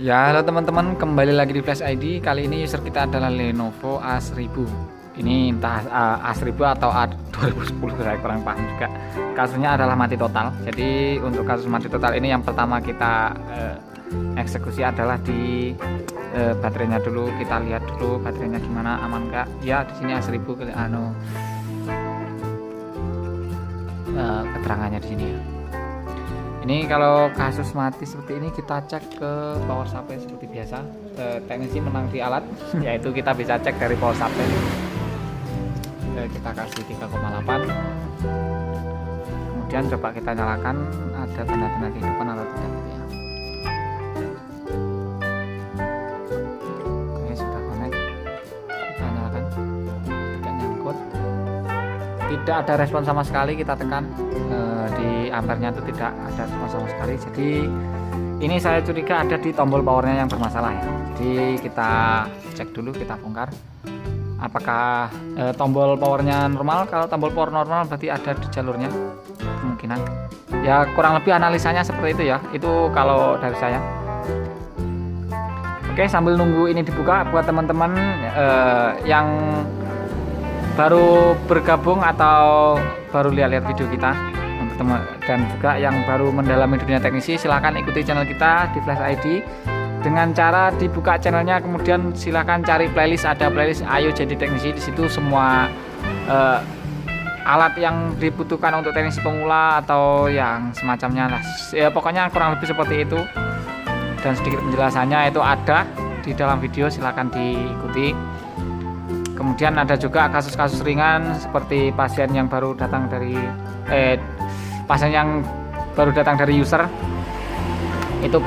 Ya, halo teman-teman, kembali lagi di Flash ID. Kali ini user kita adalah Lenovo A1000. Ini entah A1000 atau A2010, saya kurang paham juga. Kasusnya adalah mati total. Jadi untuk kasus mati total ini yang pertama kita eksekusi adalah di baterainya dulu. Kita lihat dulu baterainya gimana, aman nggak? Ya, di sini A1000 keterangannya di sini ya. Ini kalau kasus mati seperti ini kita cek ke power supply seperti biasa. Teknisi menang di alat, yaitu kita bisa cek dari power supply. Kita kasih 3,8. Kemudian coba kita nyalakan, ada tanda-tanda kehidupan atau tidak ya. Oke, sudah connect. Kita nyalakan, tidak nyangkut. Tidak ada respon sama sekali, kita tekan di ampernya itu tidak ada respon sama sekali. Jadi ini saya curiga ada di tombol powernya yang bermasalah ya. Jadi kita cek dulu, kita bongkar apakah tombol powernya normal. Kalau tombol power normal berarti ada di jalurnya, kemungkinan ya, kurang lebih analisanya seperti itu ya. Itu kalau dari saya. Oke, sambil nunggu ini dibuka, buat teman-teman yang baru bergabung atau baru lihat-lihat video kita, dan juga yang baru mendalami dunia teknisi, silahkan ikuti channel kita di Flash ID dengan cara dibuka channelnya, kemudian silahkan cari playlist, ada playlist Ayo Jadi Teknisi. Di situ semua alat yang dibutuhkan untuk teknisi pemula atau yang semacamnya lah ya, pokoknya kurang lebih seperti itu, dan sedikit penjelasannya itu ada di dalam video, silahkan diikuti. Kemudian ada juga kasus-kasus ringan seperti pasien yang baru datang dari user. Itu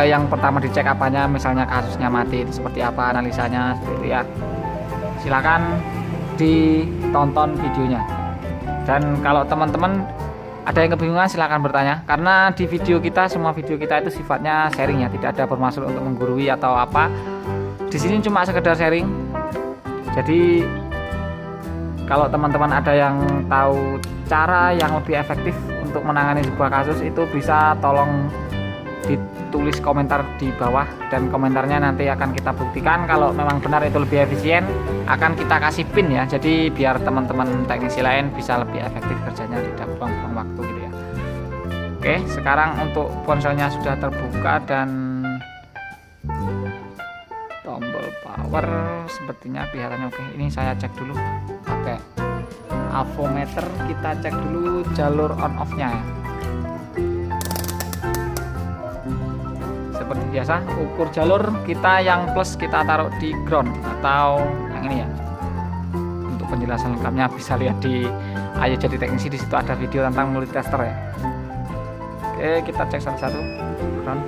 yang pertama dicek apanya, misalnya kasusnya mati itu seperti apa, analisanya seperti itu ya. Silakan ditonton videonya. Dan kalau teman-teman ada yang kebingungan, silahkan bertanya, karena di semua video kita itu sifatnya sharing ya, tidak ada bermaksud untuk menggurui atau apa. Di sini cuma sekedar sharing. Jadi kalau teman-teman ada yang tahu cara yang lebih efektif untuk menangani sebuah kasus, itu bisa tolong ditulis komentar di bawah, dan komentarnya nanti akan kita buktikan. Kalau memang benar itu lebih efisien, akan kita kasih pin ya. Jadi biar teman-teman teknisi lain bisa lebih efektif kerjanya, tidak buang-buang waktu gitu ya. Oke, sekarang untuk ponselnya sudah terbuka dan tombol power sepertinya kelihatannya oke. Ini saya cek dulu pakai avometer, kita cek dulu jalur on off nya ya. Seperti biasa, ukur jalur kita yang plus kita taruh di ground atau yang ini ya. Untuk penjelasan lengkapnya bisa lihat di Ayo Jadi Teknisi, di situ ada video tentang multitester ya. Oke, kita cek satu-satu ground.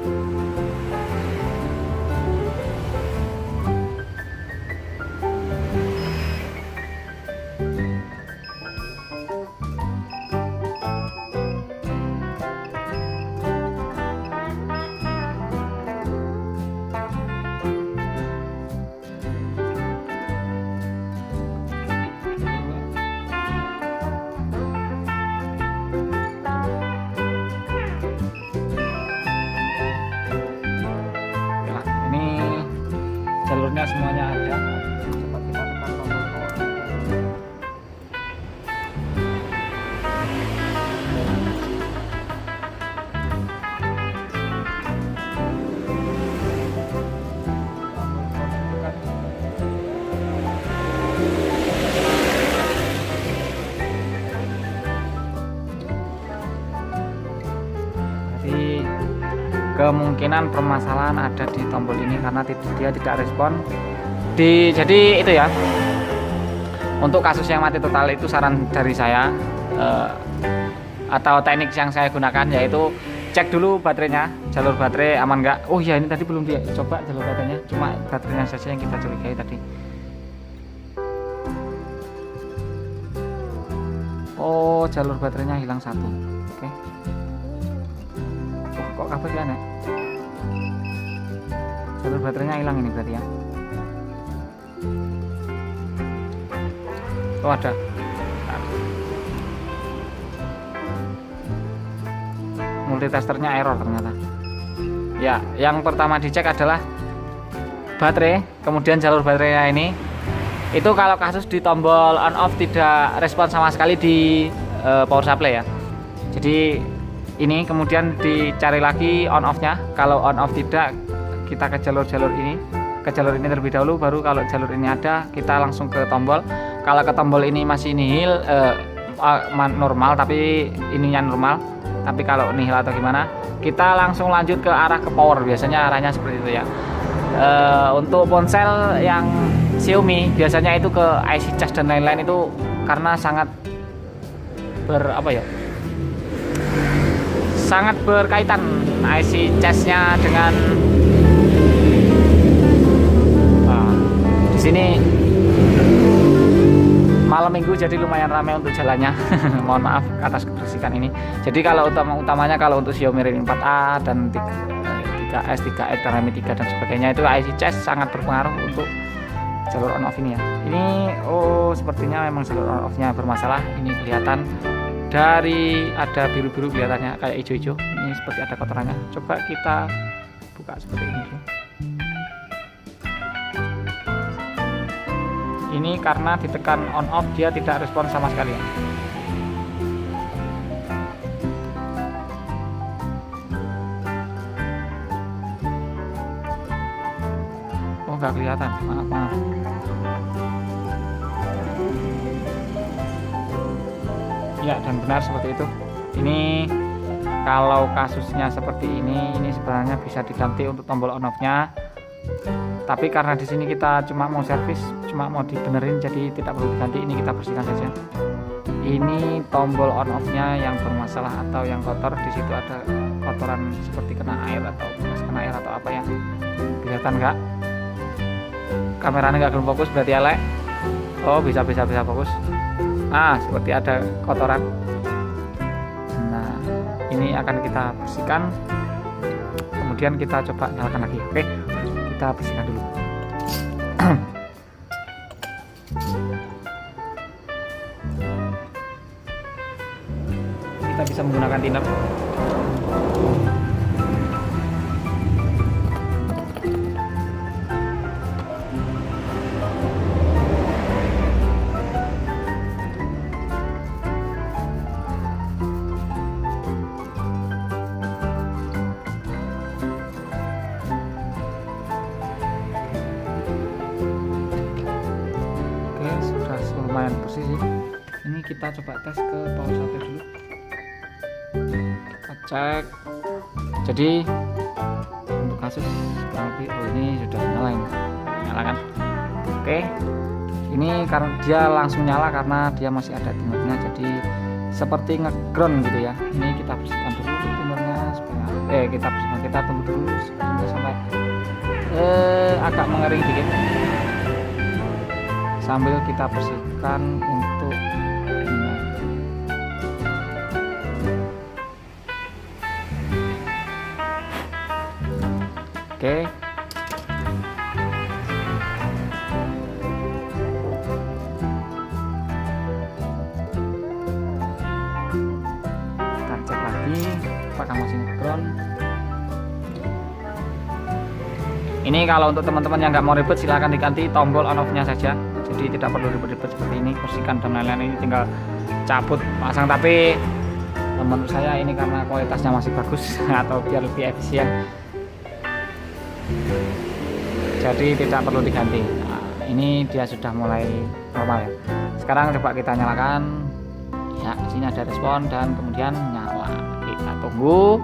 Jalurnya semuanya ada. Coba kita tekan tombol power. Jadi kemungkinan permasalahan ada di tombol ini karena dia tidak respon. Jadi itu ya, untuk kasus yang mati total itu saran dari saya atau teknik yang saya gunakan yaitu cek dulu baterainya, jalur baterai aman nggak. Oh ya, ini tadi belum dicoba jalur baterainya, cuma baterainya saja yang kita curigai tadi. Oh, jalur baterainya hilang satu. Oke. Kok kabelnya aneh? Jalur baterainya hilang ini berarti ya. Oh, ada. Multitesternya error ternyata. Ya, yang pertama dicek adalah baterai, kemudian jalur baterainya ini. Itu kalau kasus di tombol on off tidak respon sama sekali di power supply ya. Jadi ini kemudian dicari lagi on off-nya. Kalau on off tidak, kita ke jalur-jalur ini. Ke jalur ini terlebih dahulu, baru kalau jalur ini ada, kita langsung ke tombol. Kalau ke tombol ini masih nihil, normal, tapi ininya normal. Tapi kalau nihil atau gimana, kita langsung lanjut ke arah ke power. Biasanya arahnya seperti itu ya. Untuk ponsel yang Xiaomi biasanya itu ke IC charge dan lain-lain, itu karena sangat sangat berkaitan IC charge-nya dengan di sini malam minggu, jadi lumayan ramai untuk jalannya. Mohon maaf atas kebersihan ini. Jadi kalau utamanya kalau untuk Xiaomi Redmi 4A dan 3S, 3X dan Redmi 3 dan sebagainya, itu IC charge sangat berpengaruh untuk jalur on off ini ya. Ini sepertinya memang jalur on off-nya bermasalah. Ini kelihatan dari ada biru-biru kelihatannya kayak hijau-hijau. Ini seperti ada kotorannya. Coba kita buka seperti ini. Ini karena ditekan on off dia tidak respon sama sekali ya. Oh, nggak kelihatan, maaf. Ya, dan benar seperti itu. Ini kalau kasusnya seperti ini sebenarnya bisa diganti untuk tombol on off-nya. Tapi karena di sini kita cuma mau servis, cuma mau dibenerin, jadi tidak perlu diganti. Ini kita bersihkan saja. Ini tombol on off-nya yang bermasalah atau yang kotor. Di situ ada kotoran seperti kena air atau bekas kena air atau apa ya. Kelihatan nggak? Kameranya nggak belum fokus, berarti elek. Oh, bisa fokus. Seperti ada kotoran. Nah, ini akan kita bersihkan. Kemudian kita coba nyalakan lagi. Oke, kita bersihkan dulu. Kita bisa menggunakan thinner. Lumayan bersih sih. Ini kita coba tes ke power supply dulu. Kita cek. Jadi untuk kasus kurang lebih, ini sudah nyala kan? Oke. Ini karena dia langsung nyala karena dia masih ada timernya, jadi seperti ngeground gitu ya. Ini kita bersihkan dulu timernya supaya kita tunggu dulu sampai agak mengering dikit. Sambil kita bersihkan untuk ini. Oke. Kita cek lagi apakah masih ngeground. Ini kalau untuk teman-teman yang nggak mau ribet, silahkan diganti tombol on off-nya saja. Jadi tidak perlu ribet-ribet seperti ini, bersihkan dan lain-lain, ini tinggal cabut, pasang. Tapi menurut saya ini karena kualitasnya masih bagus atau biar lebih efisien, jadi tidak perlu diganti. Nah, ini dia sudah mulai normal ya. Sekarang coba kita nyalakan. Ya, di sini ada respon dan kemudian nyala. Kita tunggu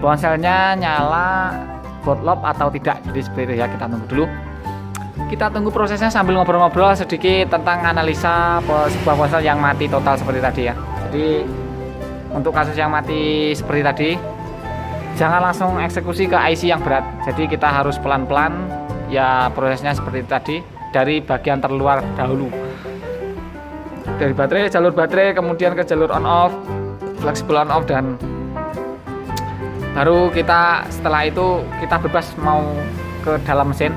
ponselnya nyala bootloop atau tidak. Jadi seperti itu ya, kita tunggu dulu. Kita tunggu prosesnya sambil ngobrol-ngobrol sedikit tentang analisa sebuah ponsel yang mati total seperti tadi ya. Jadi untuk kasus yang mati seperti tadi, jangan langsung eksekusi ke IC yang berat. Jadi kita harus pelan-pelan ya, prosesnya seperti tadi, dari bagian terluar dahulu. Dari baterai, jalur baterai, kemudian ke jalur on off, fleksibel on off, dan baru kita setelah itu kita bebas mau ke dalam mesin.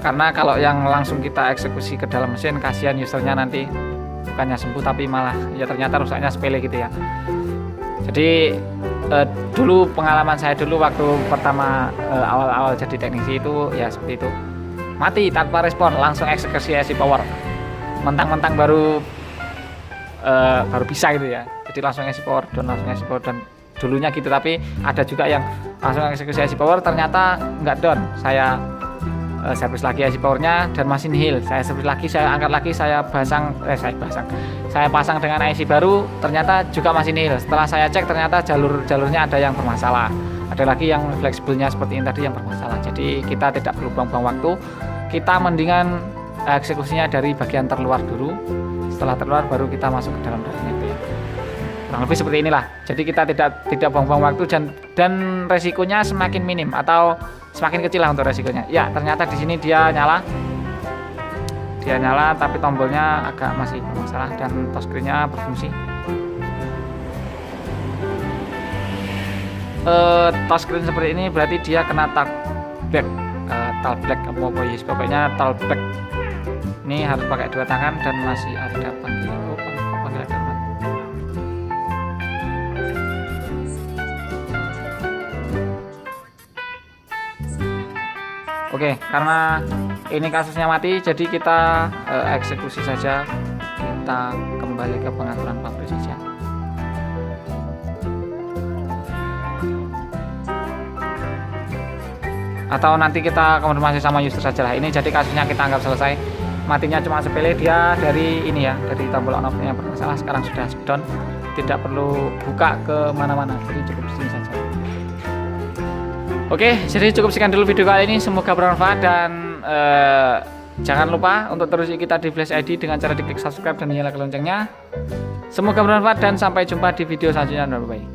Karena kalau yang langsung kita eksekusi ke dalam mesin, kasihan usernya nanti bukannya sembuh tapi malah ya ternyata rusaknya sepele gitu ya. Jadi dulu pengalaman saya dulu waktu pertama awal-awal jadi teknisi itu ya seperti itu, mati tanpa respon, langsung eksekusi IC power, mentang-mentang baru bisa gitu ya, jadi langsung IC power dan dulunya gitu. Tapi ada juga yang langsung eksekusi IC power ternyata nggak down, saya servis lagi IC powernya dan masih nihil, saya servis lagi, saya angkat lagi, saya pasang dengan IC baru, ternyata juga masih nihil. Setelah saya cek ternyata jalurnya ada yang bermasalah, ada lagi yang fleksibelnya seperti ini tadi yang bermasalah. Jadi kita tidak perlu buang-buang waktu, kita mendingan eksekusinya dari bagian terluar dulu, setelah terluar baru kita masuk ke dalam darinya itu ya. Kurang lebih seperti inilah. Jadi kita tidak buang-buang waktu dan resikonya semakin minim atau semakin kecil lah untuk resikonya. Ya, ternyata di sini dia nyala tapi tombolnya agak masih bermasalah dan touchscreen-nya berfungsi. Touchscreen seperti ini berarti dia kena talkback, ya pokoknya talkback. Ini harus pakai 2 tangan dan masih ada panggilan darurat. Oke, karena ini kasusnya mati, jadi kita eksekusi saja, kita kembali ke pengaturan pabrik saja. Atau nanti kita konfirmasi sama user saja lah. Ini jadi kasusnya kita anggap selesai. Matinya cuma sepele, dia dari ini ya, dari tombol on off-nya bermasalah, sekarang sudah down, tidak perlu buka ke mana-mana, jadi cukup sini saja. Oke, jadi cukup sekian dulu video kali ini, semoga bermanfaat dan jangan lupa untuk terus kita di Flash ID dengan cara diklik subscribe dan nyalakan loncengnya. Semoga bermanfaat dan sampai jumpa di video selanjutnya. Bye bye.